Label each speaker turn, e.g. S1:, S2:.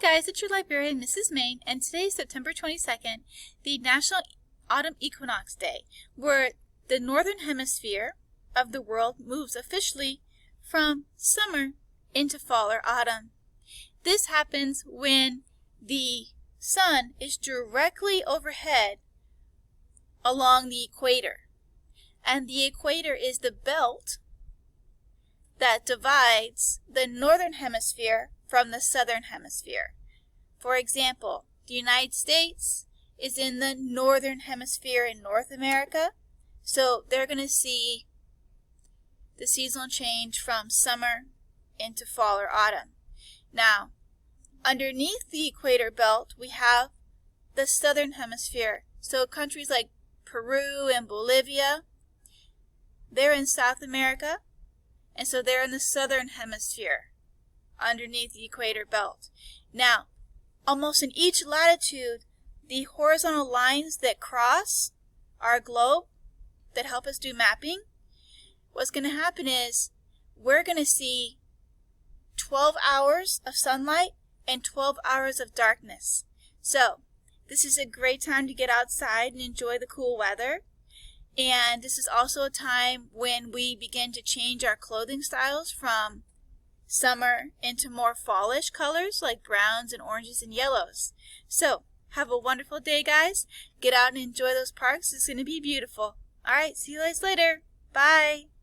S1: guys, it's your librarian, Mrs. Main, and today is September 22nd, the National Autumn Equinox Day, where the northern hemisphere of the world moves officially from summer into fall or autumn. This happens when the sun is directly overhead along the equator, and the equator is the belt that divides the northern hemisphere from the southern hemisphere. For example, the United States is in the northern hemisphere in North America, so they're going to see the seasonal change from summer into fall or autumn. Now, underneath the equator belt, we have the southern hemisphere. So countries like Peru and Bolivia, they're in South America, and so they're in the southern hemisphere underneath the equator belt. Now, almost in each latitude, the horizontal lines that cross our globe that help us do mapping, what's going to happen is we're going to see 12 hours of sunlight and 12 hours of darkness. So, this is a great time to get outside and enjoy the cool weather. And this is also a time when we begin to change our clothing styles from summer into more fallish colors like browns and oranges and yellows. So, have a wonderful day, guys. Get out and enjoy those parks. It's going to be beautiful. All right, see you guys later. Bye.